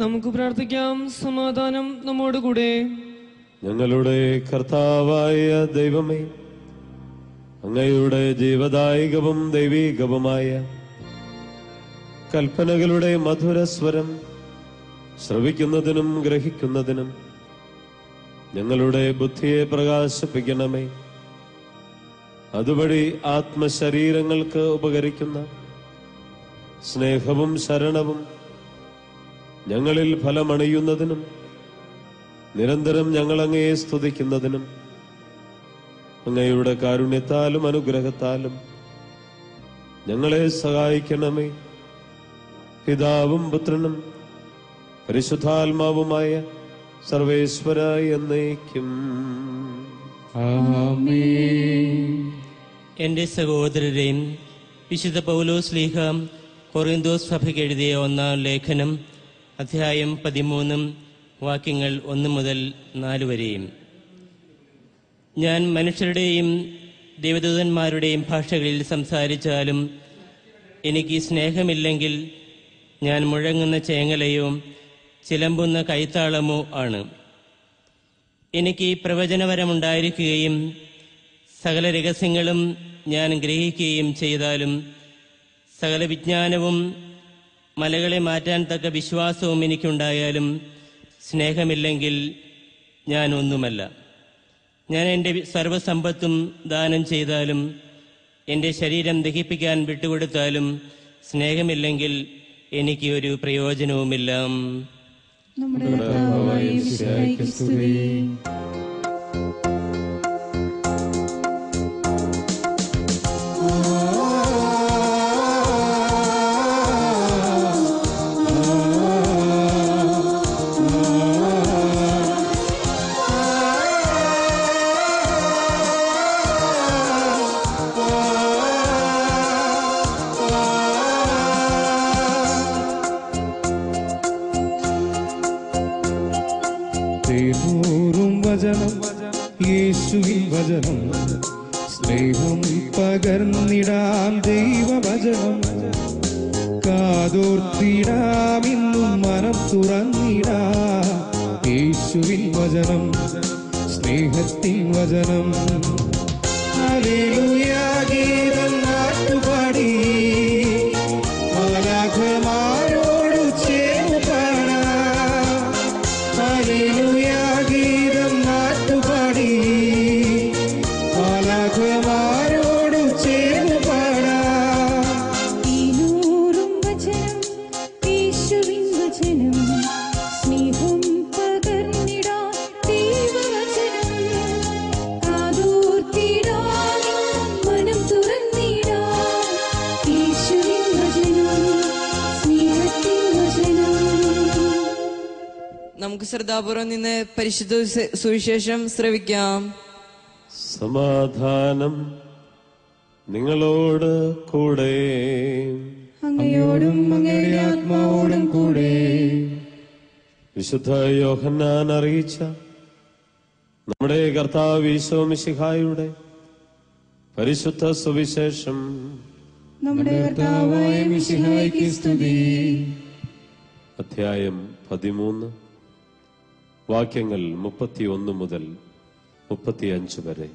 നമുക്ക് പ്രാർത്ഥിക്കാം. സമാധാനം നമ്മോടുകൂടെ. ഞങ്ങളുടെ കർത്താവായ ദൈവമേ, അങ്ങയുടെ ജീവദായകവും ദൈവീകവുമായ കൽപ്പനകളുടെ മധുരസ്വരം ശ്രവിക്കുന്നതിനും ഗ്രഹിക്കുന്നതിനും ഞങ്ങളുടെ ബുദ്ധിയെ പ്രകാശിപ്പിക്കണമേ. അതുവഴി ആത്മശരീരങ്ങൾക്ക് ഉപകരിക്കുന്ന സ്നേഹവും ശരണവും ഞങ്ങളിൽ ഫലമണിയുന്നതിനും നിരന്തരം ഞങ്ങൾ അങ്ങയെ സ്തുതിക്കുന്നതിനും അങ്ങയുടെ കാരുണ്യത്താലും അനുഗ്രഹത്താലും ഞങ്ങളെ സഹായിക്കണമേ. പിതാവും പുത്രനും പരിശുദ്ധാത്മാവുമായ സർവേശ്വരായ എന്നേക്കും ആമേൻ. എൻ്റെ സഹോദരരെ, വിശുദ്ധ പൗലോസ് ശ്ലീഹ കൊറിന്തോസ് സഭയ്ക്ക് എഴുതിയ 1-ാം ലേഖനം അധ്യായം 13 വാക്യങ്ങൾ 1 മുതൽ 4 വരെയും. ഞാൻ മനുഷ്യരുടെയും ദേവദൂതന്മാരുടെയും ഭാഷകളിൽ സംസാരിച്ചാലും എനിക്ക് സ്നേഹമില്ലെങ്കിൽ ഞാൻ മുഴങ്ങുന്ന ചേങ്ങലയോ ചിലമ്പുന്ന കൈത്താളമോ ആണ്. എനിക്ക് പ്രവചനപരമുണ്ടായിരിക്കുകയും സകല രഹസ്യങ്ങളും ഞാൻ ഗ്രഹിക്കുകയും ചെയ്താലും സകല വിജ്ഞാനവും മലകളെ മാറ്റാൻ തക്ക വിശ്വാസവും എനിക്കുണ്ടായാലും സ്നേഹമില്ലെങ്കിൽ ഞാൻ ഒന്നുമല്ല. ഞാൻ എൻ്റെ സർവ്വസമ്പത്തും ദാനം ചെയ്താലും എൻ്റെ ശരീരം ദഹിപ്പിക്കാൻ വിട്ടുകൊടുത്താലും സ്നേഹമില്ലെങ്കിൽ എനിക്ക് ഒരു പ്രയോജനവുമില്ല. നമ്മുടെ കർത്താവായ മിശിഹായ്ക്ക് സ്തുതി. യേശുവിൻ വചനം സ്നേഹം പകർന്നിടാം ദൈവവചനം കാതോർത്തിടാം ഇന്നും മനം തുറന്നിടാം യേശുവിൻ വചനം സ്നേഹത്തിൻ വചനം. ഹല്ലേലൂയ ഗീതം നാട്ടുപാടി മാലാഖമാരോട് ചേർന്ന് പാടാം. ഹല്ലേലൂയ ഗീതം നാട്ടുപാടി മാലാഖമാരോട് ചേർന്ന് പാടാം. ഈ നൂറും വചനം യേശുവിൻ വചനം സ്നേഹം പകർന്നിടാം ദൈവവചനം കാതോർത്തിടാം മനം തുറന്നിടാം യേശുവിൻ വചനം സ്നേഹത്തിൻ വചനം. നമുക്ക് ശ്രദ്ധാപൂർവം നിന്ന് പരിശുദ്ധ സുവിശേഷം ശ്രവിക്കാം. സമാധാനം നിങ്ങളോട് കൂടെ. അങ്ങയോടും അങ്ങയുടെ ആത്മാവോടും കൂടെ. വിശുദ്ധ യോഹന്നാൻ അറിയിച്ച നമ്മുടെ കർത്താവ് ഈശോ മിശിഹായുടെ പരിശുദ്ധ സുവിശേഷം. നമ്മുടെ കർത്താവായ മിശിഹായ്ക്ക് സ്തുതി. അധ്യായം 13 വാക്യങ്ങൾ 31 മുതൽ 35 വരെ.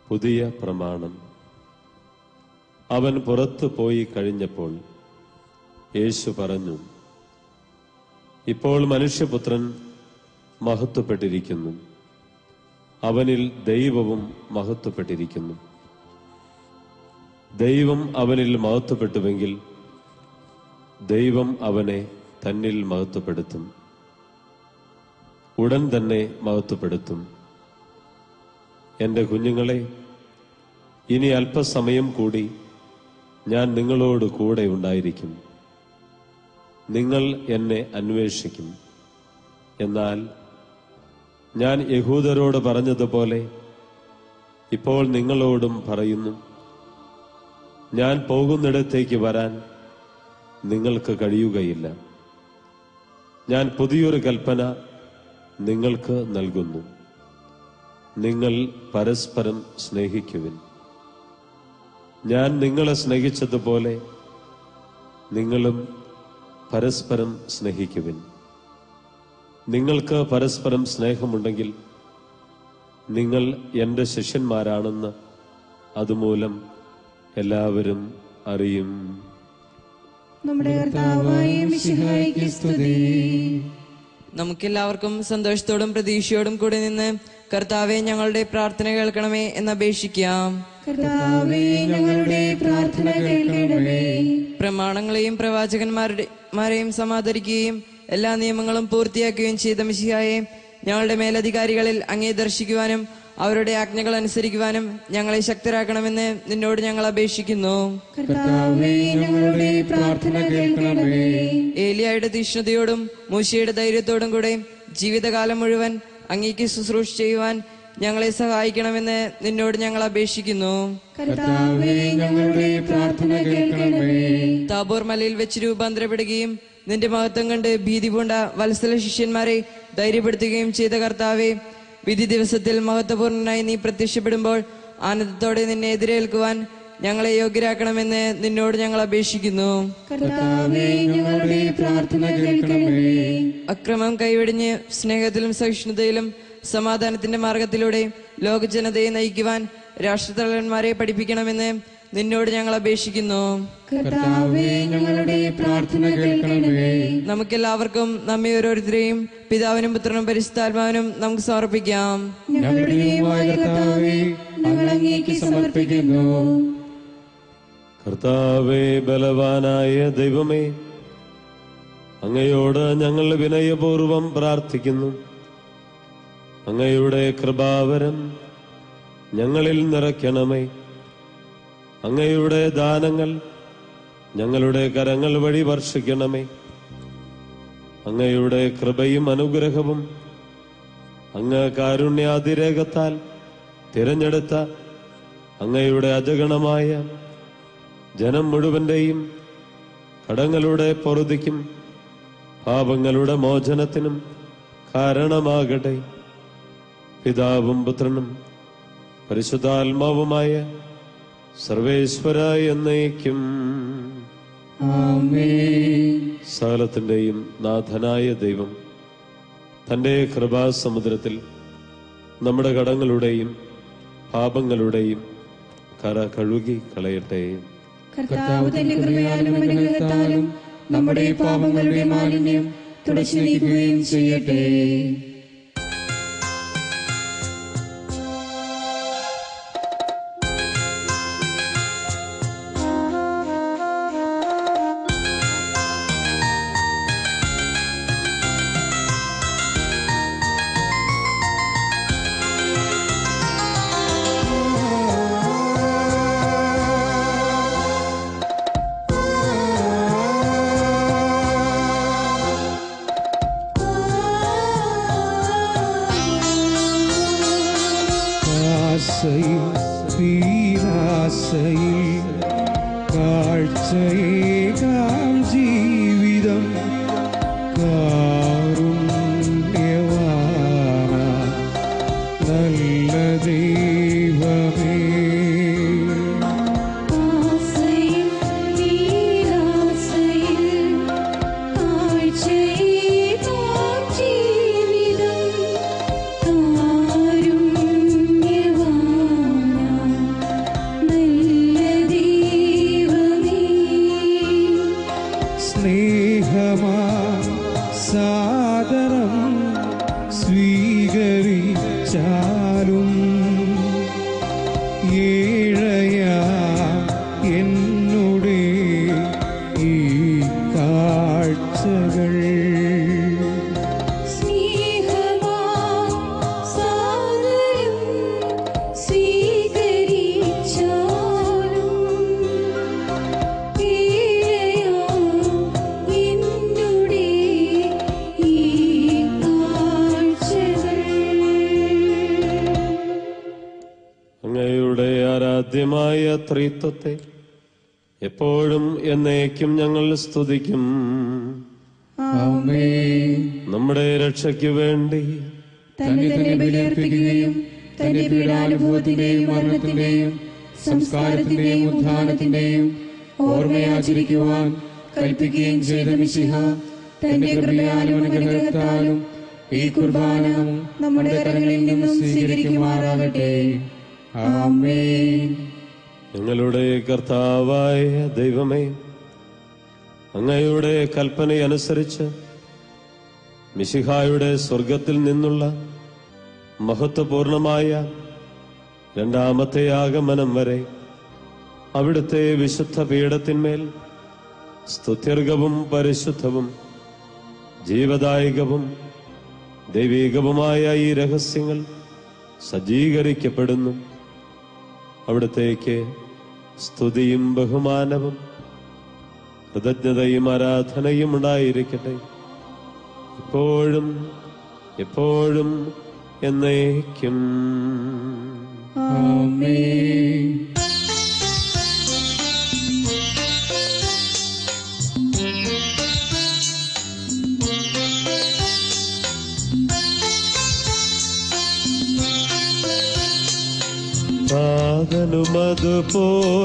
പുതിയ പ്രമാണം. അവൻ പുറത്തു പോയി കഴിഞ്ഞപ്പോൾ യേശു പറഞ്ഞു, ഇപ്പോൾ മനുഷ്യപുത്രൻ മഹത്വപ്പെട്ടിരിക്കുന്നു, അവനിൽ ദൈവവും മഹത്വപ്പെട്ടിരിക്കുന്നു. ദൈവം അവനിൽ മഹത്വപ്പെട്ടുവെങ്കിൽ ദൈവം അവനെ തന്നിൽ മഹത്വപ്പെടുത്തും, ഉടൻ തന്നെ മഹത്വപ്പെടുത്തും. എന്റെ കുഞ്ഞുങ്ങളെ, ഇനി അല്പസമയം കൂടി ഞാൻ നിങ്ങളോട് കൂടെ ഉണ്ടായിരിക്കും. നിങ്ങൾ എന്നെ അന്വേഷിക്കും. എന്നാൽ ഞാൻ യഹൂദരോട് പറഞ്ഞതുപോലെ ഇപ്പോൾ നിങ്ങളോടും പറയുന്നു, ഞാൻ പോകുന്നിടത്തേക്ക് വരാൻ നിങ്ങൾക്ക് കഴിയുകയില്ല. ഞാൻ പുതിയൊരു കൽപ്പന നിങ്ങൾക്ക് നൽകുന്നു, നിങ്ങൾ പരസ്പരം സ്നേഹിക്കുവിൻ. ഞാൻ നിങ്ങളെ സ്നേഹിച്ചതുപോലെ നിങ്ങളും പരസ്പരം സ്നേഹിക്കുവിൻ. നിങ്ങൾക്ക് പരസ്പരം സ്നേഹമുണ്ടെങ്കിൽ നിങ്ങൾ എൻ്റെ ശിഷ്യന്മാരാണെന്ന് അതുമൂലം എല്ലാവരും അറിയും. നമ്മുടെ കർത്താവായ മിശിഹായ്ക്ക് സ്തുതി. നമുക്കെല്ലാവർക്കും സന്തോഷത്തോടും പ്രതീക്ഷയോടും കൂടി നിന്ന് കർത്താവെ ഞങ്ങളുടെ പ്രാർത്ഥന കേൾക്കണമേ എന്നപേക്ഷിക്കാം. കർത്താവേ ഞങ്ങളുടെ പ്രാർത്ഥന കേൾക്കണമേ. പ്രമാണങ്ങളെയും പ്രവാചകന്മാരെയും സമാദരിക്കുകയും എല്ലാ നിയമങ്ങളും പൂർത്തിയാക്കുകയും ചെയ്ത മിശിഹായെ, ഞങ്ങളുടെ മേലധികാരികളിൽ അങ്ങേ ദർശിക്കുവാനും അവരുടെ ആജ്ഞകൾ അനുസരിക്കുവാനും ഞങ്ങളെ ശക്തരാക്കണമെന്ന് നിന്നോട് ഞങ്ങൾ അപേക്ഷിക്കുന്നു. കർത്താവേ ഞങ്ങളുടെ പ്രാർത്ഥന കേൾക്കണമേ. ഏലിയായുടെ തീഷ്ണതയോടും മൂശയുടെ ധൈര്യത്തോടും കൂടെ ജീവിതകാലം മുഴുവൻ അങ്ങേക്ക് ശുശ്രൂഷ ചെയ്യുവാൻ ഞങ്ങളെ സഹായിക്കണമെന്ന് നിന്നോട് ഞങ്ങൾ അപേക്ഷിക്കുന്നു. കർത്താവേ ഞങ്ങളുടെ പ്രാർത്ഥന കേൾക്കണമേ. താബോർ മലയിൽ വെച്ച് രൂപാന്തരപ്പെടുകയും നിന്റെ മഹത്വം കണ്ട് ഭീതി പൂണ്ട വത്സല ശിഷ്യന്മാരെ ധൈര്യപ്പെടുത്തുകയും ചെയ്ത കർത്താവെ, വിധി ദിവസത്തിൽ മഹത്വപൂർണനായി നീ പ്രത്യക്ഷപ്പെടുമ്പോൾ ആനന്ദത്തോടെ നിന്നെ എതിരേൽക്കുവാൻ ഞങ്ങളെ യോഗ്യരാക്കണമെന്ന് നിന്നോട് ഞങ്ങൾ അപേക്ഷിക്കുന്നു. കർത്താവേ ഞങ്ങളുടെ പ്രാർത്ഥന കേൾക്കണമേ. അക്രമം കൈവെടിഞ്ഞ് സ്നേഹത്തിലും സഹിഷ്ണുതയിലും സമാധാനത്തിന്റെ മാർഗത്തിലൂടെ ലോകജനതയെ നയിക്കുവാൻ രാഷ്ട്രതലവന്മാരെ പഠിപ്പിക്കണമെന്ന് നിന്നോട് ഞങ്ങൾ അപേക്ഷിക്കുന്നു. കർത്താവേ ഞങ്ങളുടെ പ്രാർത്ഥന കേൾക്കണമേ. നമുക്കെല്ലാവർക്കും നമ്മെ ഓരോരുത്തരെയും പിതാവിനും പുത്രനും പരിശുദ്ധാത്മാവിനും നമുക്ക് സമർപ്പിക്കാം. ഞങ്ങളുടെ ദൈവമായ കർത്താവേ, ഞങ്ങൾ അങ്ങേക്ക് സമർപ്പിക്കുന്നു. കർത്താവേ, ബലവാനായ ദൈവമേ, അങ്ങയോട് ഞങ്ങൾ വിനയപൂർവം പ്രാർത്ഥിക്കുന്നു. അങ്ങയുടെ കൃപാവരം ഞങ്ങളിൽ നിറയ്ക്കണമേ. അങ്ങയുടെ ദാനങ്ങൾ ഞങ്ങളുടെ കരങ്ങൾ വഴി വർഷിക്കണമേ. അങ്ങയുടെ കൃപയും അനുഗ്രഹവും അങ്ങ് കാരുണ്യാതിരേകത്താൽ തിരഞ്ഞെടുത്ത അങ്ങയുടെ അജഗണമായ ജനം മുഴുവന്റെയും കടങ്ങളുടെ പൊറുതിക്കും പാപങ്ങളുടെ മോചനത്തിനും കാരണമാകട്ടെ. പിതാവും പുത്രനും പരിശുദ്ധാത്മാവുമായ സർവേശ്വര എന്നേക്കും ആമേൻ. സകലത്തിന്റെയും നാഥനായ ദൈവം തന്റെ കൃപാസമുദ്രത്തിൽ നമ്മുടെ കടങ്ങളുടെയും പാപങ്ങളുടെയും കര കഴുകി കളയട്ടെ. കർത്താവ് തന്റെ കൃപയാലും അനുഗ്രഹത്താലും നമ്മുടെ പാപങ്ങളുടെ മാലിന്യം തുടച്ചു നീക്കുകയും ചെയ്യട്ടെ. വീരാശയിൽ കാഴ്ചയേകാം ജീവിതം കാരുണ്യവാന നല്ല ദൈവമേ. സാദരം സ്വീകരിച്ചാലും ഏഴയാ എന്നുടെ ഈ കാഴ്ചകൾ ആദ്യമായ ത്രിത്വത്തെ എപ്പോഴും എന്നേക്കും ഞങ്ങൾ സ്തുതിക്കും. നമ്മുടെ രക്ഷയ്ക്ക് വേണ്ടി തന്നെ തന്നെ ബലിയർപ്പിക്കുകയും തന്റെ പീഡാനുഭവത്തിന്റെയും മരണത്തിന്റെയും സംസ്കാരത്തിന്റെയും ഉത്ഥാനത്തിന്റെയും ഓർമ്മയാചരിക്കുവാൻ കൽപ്പിക്കുകയും ചെയ്ത മിശിഹ തന്റെ കൃപയാലും അനുഗ്രഹത്താലും ഈ കുർബാന നമ്മുടെ കരങ്ങളിൽ നിന്നും സ്വീകരിക്കുമാറാകട്ടെ. ആമേൻ. ഞങ്ങളുടെ കർത്താവായ ദൈവമേ, അങ്ങയുടെ കൽപ്പനയനുസരിച്ച് മിശിഹായുടെ സ്വർഗത്തിൽ നിന്നുള്ള മഹത്വപൂർണമായ രണ്ടാമത്തെ ആഗമനം വരെ അവിടുത്തെ വിശുദ്ധ പീഠത്തിന്മേൽ സ്തുത്യർഹവും പരിശുദ്ധവും ജീവദായകവും ദൈവികവുമായ ഈ രഹസ്യങ്ങൾ സജ്ജീകരിക്കപ്പെടുന്നു. അവിടത്തേക്ക് സ്തുതിയും ബഹുമാനവും കൃതജ്ഞതയും ആരാധനയും ഉണ്ടായിരിക്കട്ടെ, ഇപ്പോഴും എപ്പോഴും എന്നേക്കും. ആമേൻ.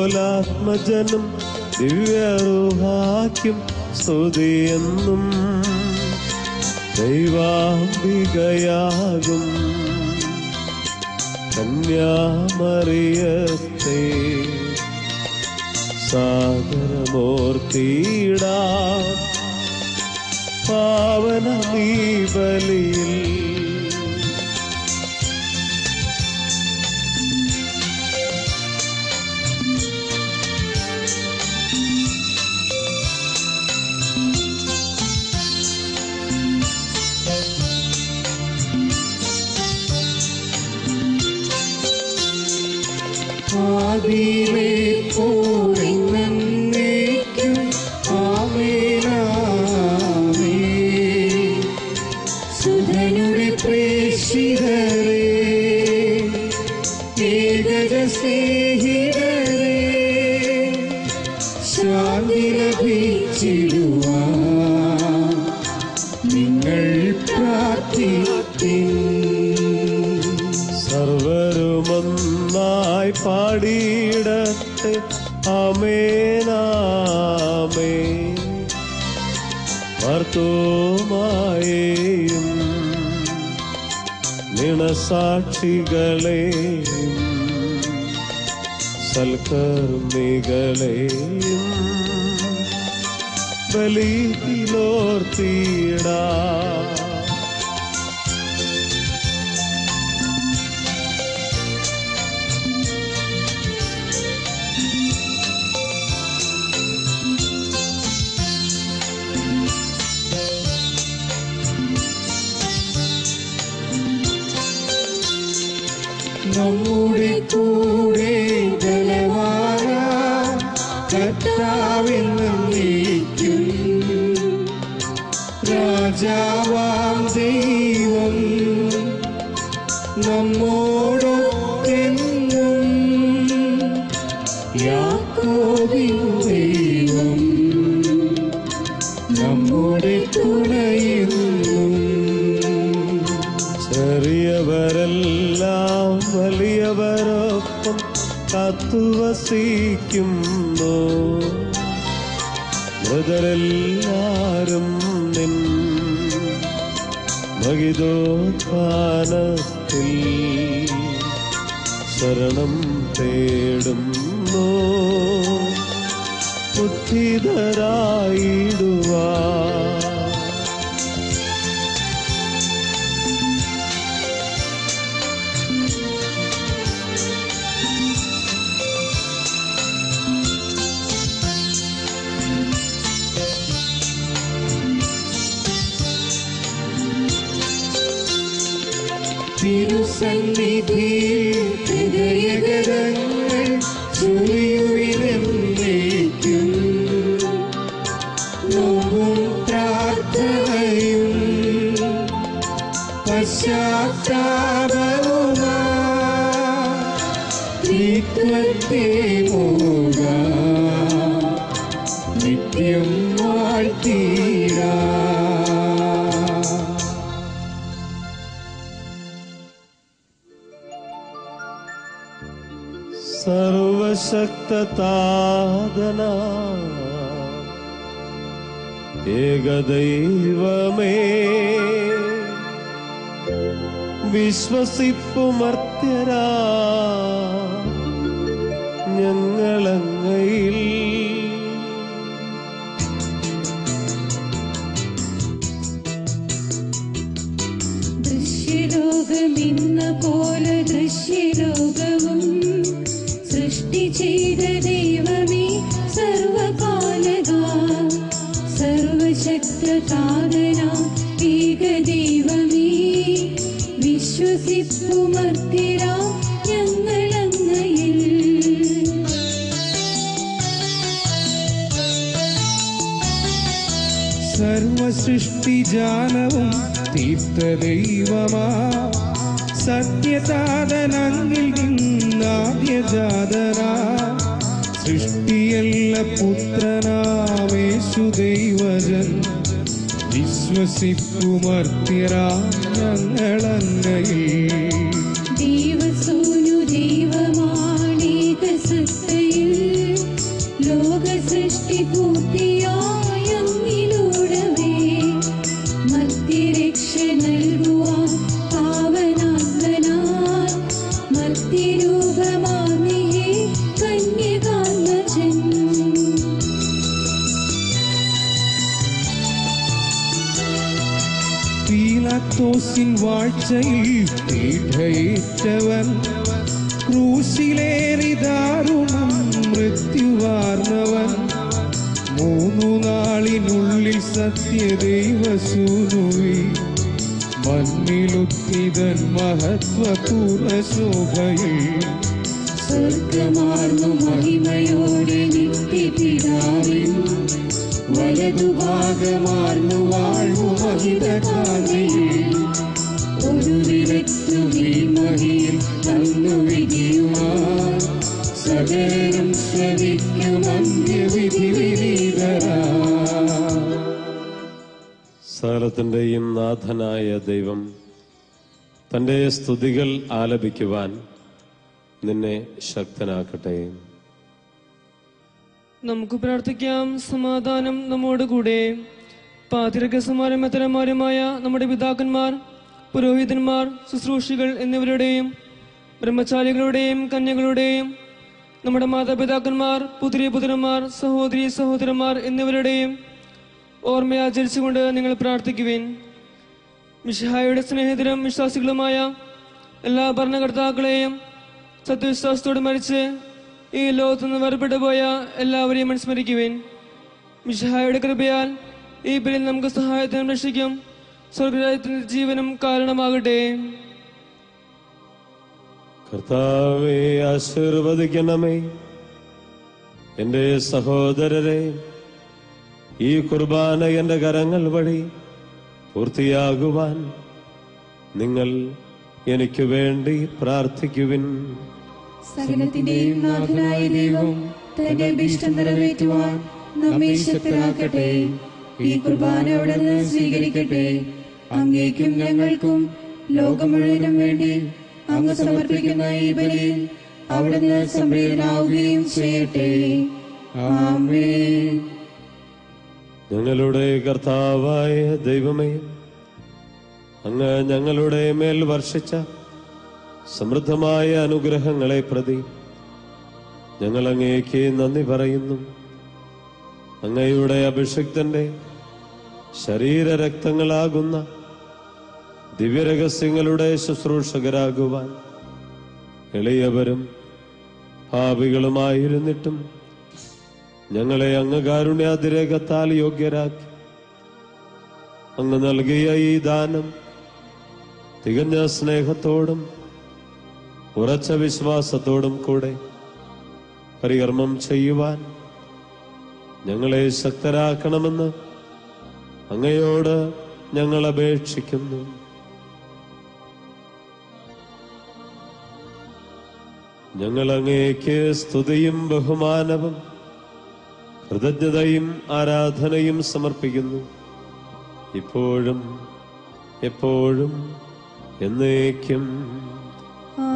പാതനുമതുപോലാത്മജനും ദിവ്യറുഹാക്കും സ്തുതിയെന്നും ദൈവാംബികയാകും കന്യാമറിയത്തെ സാദരമൂർത്തിയിടാ പാവനമീ ബലിയിൽ. ആദിയിലെ പോലെന്നേക്കും ആമേനാമേൻ. സുധനുടെ പ്രേക്ഷിതരേ, ഏകജ സ്നേഹിതരേ, ശാന്തി ലഭിച്ചിടുവാൻ നിങ്ങൾ പ്രാർത്ഥിപ്പിൻ. സർവരുമൊന്നായി പാടിയിടട്ടെ ആമേനാമേൻ. ഭർത്തോമായേയും നിണസാക്ഷികളെയും സൽക്കർമ്മികളെയും ബലിയിലോർത്തിയിടാ. നമ്മുടെ കൂടെ ബലവാന കർത്താവെന്നും നീക്കും. രാജാവാം ദൈവം നമ്മോടൊക്കെന്നും. യാക്കോബിൻ ദൈവം നമ്മുടെ തുണയെന്നും. ചെറിയവരെല്ലാം വലിയവരൊപ്പം കാത്തുവസിക്കുന്നു. മൃതരെല്ലാരും നിൻ മഹിതോത്ഥാനത്തിൽ ശരണം തേടുന്നു. ഉദ്ധിതരായിടുവാ. തിരുസന്നിധിയിൽ ഹൃദയഗതങ്ങൾ ചൊരിയുവിനെന്നേക്കും. നോമ്പും പ്രാർത്ഥനയും പശ്ചാത്താപവുമാ ത്രിത്വത്തെ മോദാം നിത്യം വാഴ്ത്തിടാ. സർവശക്തതാതന ഏകദൈവമേ വിശ്വസിപ്പുമർത്യരാ ഞങ്ങളങ്ങയിൽ ദൃശ്യലോകമെന്ന പോലെ ദൃശ്യലോകവും സൃഷ്ടി ചെയ്ത ദൈവമേ സർവകാലക സർവശക്തനാം ഏകദൈവമേ വിശ്വസിപ്പുമർത്യരാം ഞങ്ങളങ്ങയിൽ സർവസൃഷ്ടിജാലവും തീർത്ത ദൈവമാ സത്യതാതനങ്ങിൽ നിന്നാദ്യജാതനാ സൃഷ്ടിയല്ല പുത്രനാമേശു ദൈവജൻ വിശ്വസിപ്പുമർത്യരാം ഞങ്ങളങ്ങയിൽ ദൈവസൂനു ദൈവമാണേകസത്തയിൽ ലോകസൃഷ്ടി പൂർത്തിയായങ്ങിലൂടവേ മധ്യരക്ഷ നൽകുവാൻ പാവനാത്മനാൽ മധ്യരൂപമാർന്നിഹേ കന്യകാത്മജൻ പീലാത്തോസിൻ വാഴ്ചയിൽ പീഠയേറ്റവൻ ക്രൂശിലേറി ദാരുണം മൃത്യുവാർന്നവൻ 3 നാളിനുള്ളിൽ സത്യദൈവസൂനുവി മണ്ണിലുത്തിതൻ മഹത്വപൂർണ്ണ ശോഭയിൽ സ്വർഗമാർന്നു മഹിമയോടെ നിത്യപിതാവിൻ വലതുഭാഗമാർന്നു വാഴ്വു മഹിതകാലയിൽ ഒരു വിരത്തു മഹിയിൽ തന്നു വിധിയുമാർ സകലരും ശ്രവിക്കും അന്ത്യവിധി വിരീതരാ സകലത്തിൻ്റെയും നാഥനായ ദൈവം തൻ്റെ സ്തുതികൾ ആലപിക്കുവാൻ നിന്നെ ശക്തനാക്കട്ടെ. നമുക്ക് പ്രാർത്ഥിക്കാം. സമാധാനം നമ്മോടുകൂടെ. പാതിരകസമാരും മെത്തരന്മാരുമായ നമ്മുടെ പിതാക്കന്മാർ, പുരോഹിതന്മാർ, ശുശ്രൂഷികൾ എന്നിവരുടെയും ബ്രഹ്മചാരികളുടെയും കന്യകളുടെയും നമ്മുടെ മാതാപിതാക്കന്മാർ, പുത്രിപുത്രന്മാർ, സഹോദരി സഹോദരന്മാർ എന്നിവരുടെയും ഓർമ്മയാചരിച്ചുകൊണ്ട് നിങ്ങൾ പ്രാർത്ഥിക്കുവിൻ. മിശിഹായുടെ സ്നേഹിതരും വിശ്വാസികളുമായ എല്ലാ ഭരണകർത്താക്കളെയും സത്യവിശ്വാസത്തോട് മരിച്ച് ഈ ലോകത്തുനിന്ന് വേർപെട്ടു പോയ എല്ലാവരെയും അനുസ്മരിക്കുവിൻ. മിശിഹായുടെ കൃപയാൽ ഈ ബലിയിൽ നമുക്ക് സഹായത്തിനും രക്ഷിക്കും സ്വർഗരാജ്യത്തിന്റെ ജീവനും കാരണമാകട്ടെ. കർത്താവേ, ആശീർവദിക്കണമേ. എൻ്റെ സഹോദരരെ, ഈ കുർബാന എൻ്റെ കരങ്ങൾ വഴി പൂർത്തിയാകുവാൻ നിങ്ങൾ എനിക്ക് വേണ്ടി പ്രാർത്ഥിക്കുവിൻ. സകലത്തിന്റെയും നാഥനായ ദൈവം തന്റെ അഭീഷ്ടം നിറവേറ്റുവാൻ നമ്മെ ശക്തരാക്കട്ടെ. ഈ കുർബാന അവിടുന്ന് സ്വീകരിക്കട്ടെ. അങ്ങേക്കും ഞങ്ങൾക്കും ലോകം മുഴുവനും വേണ്ടി അങ്ങ് സമർപ്പിക്കുന്ന ഈ ബലിയിൽ അവിടുന്ന് സംപ്രീതനാവുകയും ചെയ്യട്ടെ. ആമേൻ. ഞങ്ങളുടെ കർത്താവായ ദൈവമേ, അങ്ങ് ഞങ്ങളുടെ മേൽ വർഷിച്ച സമൃദ്ധമായ അനുഗ്രഹങ്ങളെ പ്രതി ഞങ്ങൾ അങ്ങേക്ക് നന്ദി പറയുന്നു. അങ്ങയുടെ അഭിഷിക്തന്റെ ശരീരരക്തങ്ങളാകുന്ന ദിവ്യരഹസ്യങ്ങളുടെ ശുശ്രൂഷകരാകുവാൻ എളിയവരും പാപികളുമായിരുന്നിട്ടും ഞങ്ങളെ അങ്ങ് കാരുണ്യാതിരേകത്താൽ യോഗ്യരാക്കി. അങ്ങ് നൽകിയ ഈ ദാനം തികഞ്ഞ സ്നേഹത്തോടും ഉറച്ച വിശ്വാസത്തോടും കൂടെ പരികർമ്മം ചെയ്യുവാൻ ഞങ്ങളെ ശക്തരാക്കണമെന്ന് അങ്ങയോട് ഞങ്ങൾ അപേക്ഷിക്കുന്നു. ഞങ്ങൾ അങ്ങേക്ക് സ്തുതിയും ബഹുമാനവും കൃതജ്ഞതയും ആരാധനയും സമർപ്പിക്കുന്നു, ഇപ്പോഴും എപ്പോഴും എന്നേക്കും.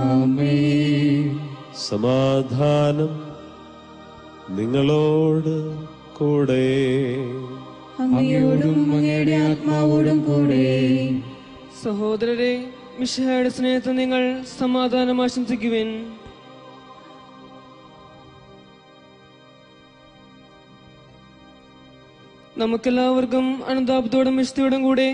ആമേൻ. സമാധാനം നിങ്ങളോട് കൂടെ. അങ്ങയോടും അങ്ങയുടെ ആത്മാവോടും കൂടെ. സഹോദരരെ, മിശിഹായുടെ സ്നേഹത്തിൽ നിങ്ങൾ സമാധാനം ആശംസിക്കുവിൻ. നമുക്കെല്ലാവർക്കും അനുതാപത്തോടും വിശുദ്ധിയോടും കൂടെ